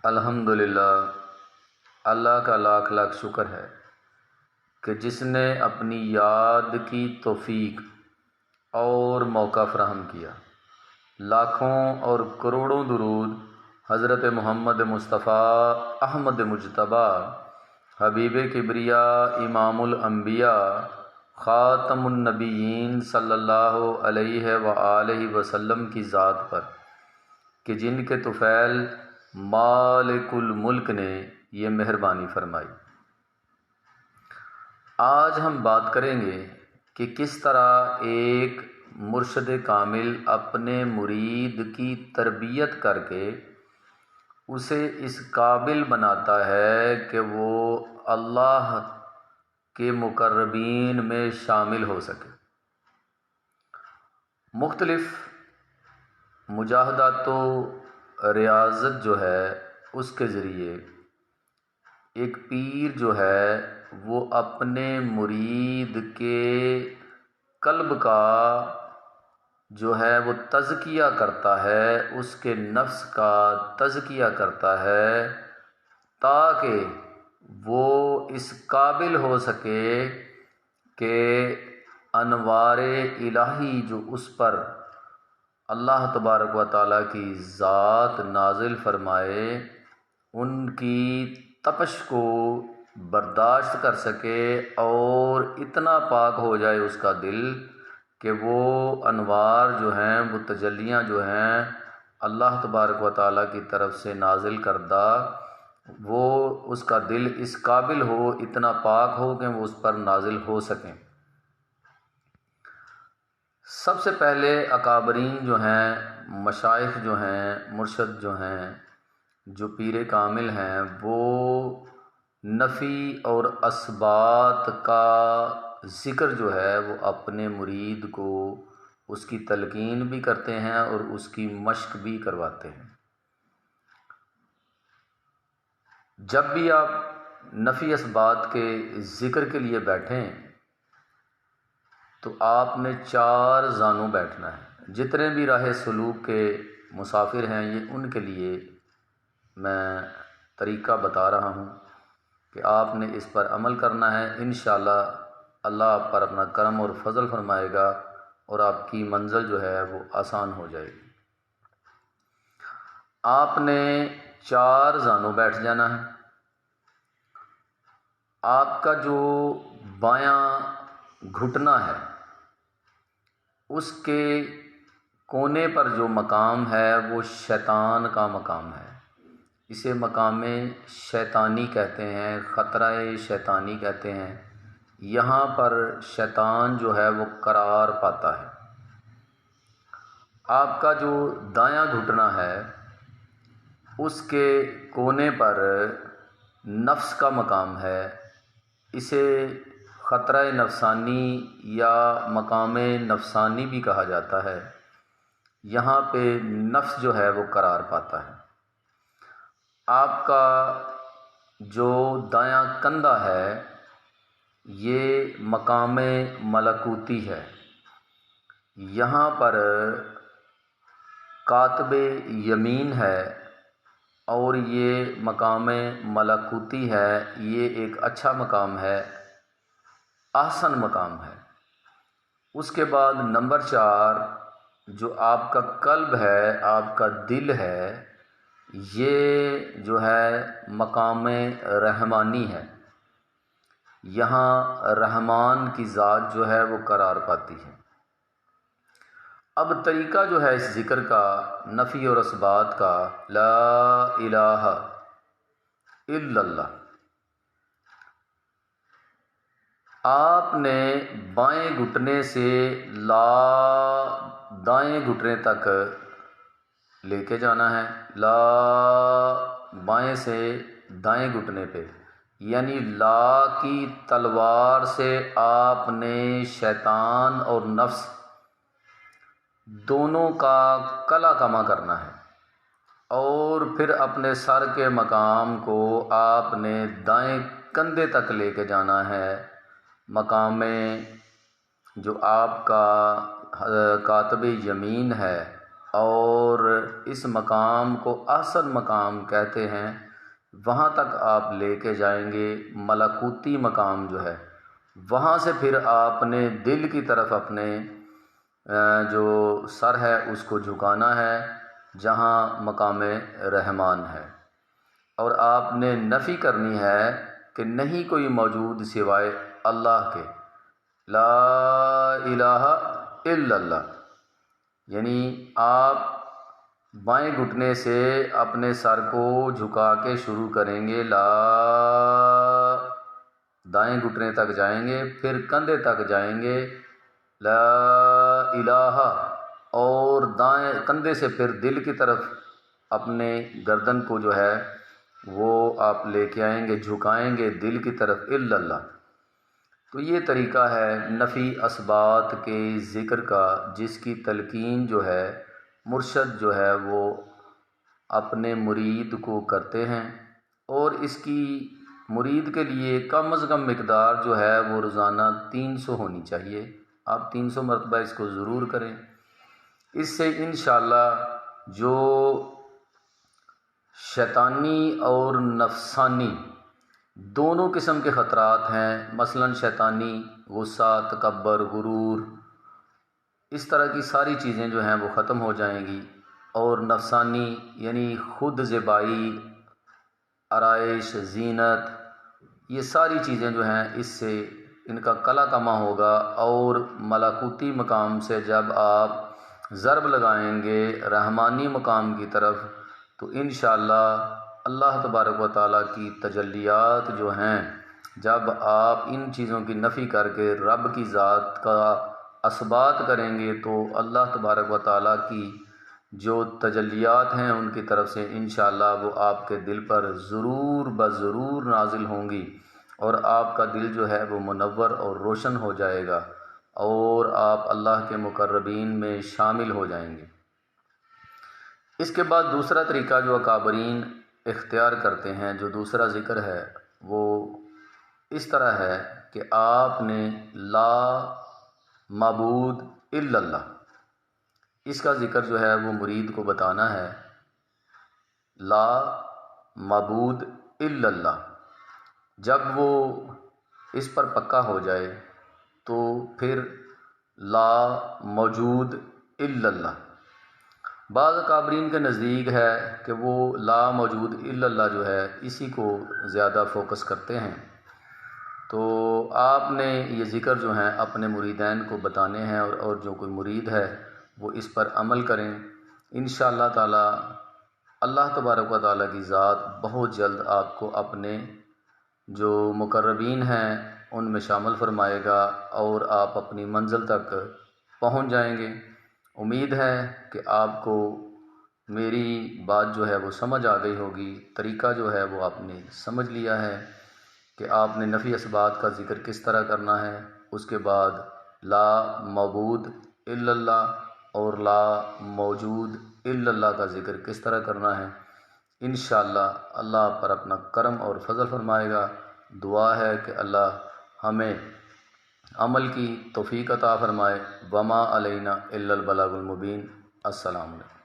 الحمدللہ، اللہ کا لاکھ لاکھ شکر ہے کہ جس نے اپنی یاد کی توفیق اور موقع فراہم کیا۔ لاکھوں اور کروڑوں درود حضرت محمد مصطفیٰ احمد مجتبی حبیب کبریاء امام الانبیاء خاتم النبیین صلی اللہ علیہ وآلہ وسلم کی ذات پر کہ جن کے طفیل مالک الملک نے یہ مہربانی فرمائی۔ آج ہم بات کریں گے کہ کس طرح ایک مرشد کامل اپنے مرید کی تربیت کر کے اسے اس قابل بناتا ہے کہ وہ اللہ کے مقربین میں شامل ہو سکے۔ مختلف مجاہدات و ریاضت جو ہے اس کے ذریعے ایک پیر جو ہے وہ اپنے مرید کے قلب کا جو ہے وہ تزکیہ کرتا ہے، اس کے نفس کا تزکیہ کرتا ہے تاکہ وہ اس قابل ہو سکے کہ انوار الہی جو اس پر اللہ تبارک و تعالیٰ کی ذات نازل فرمائے ان کی تپش کو برداشت کر سکے اور اتنا پاک ہو جائے اس کا دل کہ وہ انوار جو ہیں، وہ تجلیاں جو ہیں اللہ تبارک و تعالیٰ کی طرف سے نازل کردہ، وہ اس کا دل اس قابل ہو، اتنا پاک ہو کہ وہ اس پر نازل ہو سکیں۔ سب سے پہلے اکابرین جو ہیں، مشائخ جو ہیں، مرشد جو ہیں، جو پیر کامل ہیں، وہ نفی اور اثبات کا ذکر جو ہے وہ اپنے مرید کو اس کی تلقین بھی کرتے ہیں اور اس کی مشق بھی کرواتے ہیں۔ جب بھی آپ نفی اثبات کے ذکر کے لیے بیٹھیں تو آپ نے 4 زانوں بیٹھنا ہے۔ جتنے بھی راہ سلوک کے مسافر ہیں یہ ان کے لیے میں طریقہ بتا رہا ہوں کہ آپ نے اس پر عمل کرنا ہے۔ انشاءاللہ اللہ آپ پر اپنا کرم اور فضل فرمائے گا اور آپ کی منزل جو ہے وہ آسان ہو جائے گی۔ آپ نے 4 زانوں بیٹھ جانا ہے۔ آپ کا جو بایاں گھٹنا ہے اس کے کونے پر جو مقام ہے وہ شیطان کا مقام ہے۔ اسے مقام شیطانی کہتے ہیں، خطرہ شیطانی کہتے ہیں۔ یہاں پر شیطان جو ہے وہ قرار پاتا ہے۔ آپ کا جو دایاں گھٹنا ہے اس کے کونے پر نفس کا مقام ہے۔ اسے خطرہ نفسانی یا مقام نفسانی بھی کہا جاتا ہے۔ یہاں پہ نفس جو ہے وہ قرار پاتا ہے۔ آپ کا جو دایاں کندھا ہے یہ مقام ملکوتی ہے۔ یہاں پر کاتب یمین ہے اور یہ مقام ملکوتی ہے۔ یہ ایک اچھا مقام ہے، احسن مقام ہے۔ اس کے بعد نمبر 4 جو آپ کا قلب ہے، آپ کا دل ہے، یہ جو ہے مقام رحمانی ہے۔ یہاں رحمان کی ذات جو ہے وہ قرار پاتی ہے۔ اب طریقہ جو ہے اس ذکر کا، نفی اور اثبات کا، لا الہ الا اللہ۔ آپ نے بائیں گھٹنے سے دائیں گھٹنے تک لے کے جانا ہے۔ لا بائیں سے دائیں گھٹنے پہ، یعنی لا کی تلوار سے آپ نے شیطان اور نفس دونوں کا کلا کما کرنا ہے، اور پھر اپنے سر کے مقام کو آپ نے دائیں کندھے تک لے کے جانا ہے۔ مقام جو آپ کا کاتب یمین ہے اور اس مقام کو احسن مقام کہتے ہیں، وہاں تک آپ لے کے جائیں گے، ملکوتی مقام جو ہے، وہاں سے پھر آپ نے دل کی طرف اپنے جو سر ہے اس کو جھکانا ہے جہاں مقام رحمان ہے، اور آپ نے نفی کرنی ہے کہ نہیں کوئی موجود سوائے اللہ کے، لا الہ الا اللہ، یعنی آپ بائیں گھٹنے سے اپنے سر کو جھکا کے شروع کریں گے، لا، دائیں گھٹنے تک جائیں گے، پھر کندھے تک جائیں گے، لا الہ، اور دائیں کندھے سے پھر دل کی طرف اپنے گردن کو جو ہے وہ آپ لے کے آئیں گے، جھکائیں گے دل کی طرف، الا اللہ۔ تو یہ طریقہ ہے نفی اثبات کے ذکر کا، جس کی تلقین جو ہے مرشد جو ہے وہ اپنے مرید کو کرتے ہیں، اور اس کی مرید کے لیے کم از کم مقدار جو ہے وہ روزانہ 300 ہونی چاہیے۔ آپ 300 مرتبہ اس کو ضرور کریں، اس سے انشاءاللہ جو شیطانی اور نفسانی دونوں قسم کے خطرات ہیں، مثلا شیطانی غصہ، تکبر، غرور، اس طرح کی ساری چیزیں جو ہیں وہ ختم ہو جائیں گی، اور نفسانی یعنی خود زیبائی، آرائش، زینت، یہ ساری چیزیں جو ہیں اس سے ان کا کلا کما ہوگا، اور ملکوتی مقام سے جب آپ ضرب لگائیں گے رحمانی مقام کی طرف، تو انشاءاللہ اللہ تبارک و تعالیٰ کی تجلیات جو ہیں، جب آپ ان چیزوں کی نفی کر کے رب کی ذات کا اثبات کریں گے، تو اللہ تبارک و تعالیٰ کی جو تجلیات ہیں ان کی طرف سے انشاءاللہ وہ آپ کے دل پر ضرور بضرور نازل ہوں گی، اور آپ کا دل جو ہے وہ منور اور روشن ہو جائے گا، اور آپ اللہ کے مقربین میں شامل ہو جائیں گے۔ اس کے بعد دوسرا طریقہ جو اکابرین اختیار کرتے ہیں، جو دوسرا ذکر ہے، وہ اس طرح ہے کہ آپ نے لا معبود الا اللہ، اس کا ذکر جو ہے وہ مرید کو بتانا ہے، لا معبود الا اللہ۔ جب وہ اس پر پکا ہو جائے تو پھر لا موجود الا اللہ۔ بعض اکابرین کے نزدیک ہے کہ وہ لا موجود الا اللہ جو ہے اسی کو زیادہ فوکس کرتے ہیں، تو آپ نے یہ ذکر جو ہیں اپنے مریدین کو بتانے ہیں، اور جو کوئی مرید ہے وہ اس پر عمل کریں، انشاءاللہ تعالی اللہ تبارک و تعالیٰ کی ذات بہت جلد آپ کو اپنے جو مقربین ہیں ان میں شامل فرمائے گا، اور آپ اپنی منزل تک پہنچ جائیں گے۔ امید ہے کہ آپ کو میری بات جو ہے وہ سمجھ آ گئی ہوگی، طریقہ جو ہے وہ آپ نے سمجھ لیا ہے کہ آپ نے نفی اثبات کا ذکر کس طرح کرنا ہے، اس کے بعد لا معبود الا اللہ اور لا موجود الا اللہ کا ذکر کس طرح کرنا ہے۔ انشاءاللہ اللہ آپ پر اپنا کرم اور فضل فرمائے گا۔ دعا ہے کہ اللہ ہمیں عمل کی توفیق عطا فرمائے۔ وما علینا الا البلاغ المبین۔ السلام علیکم۔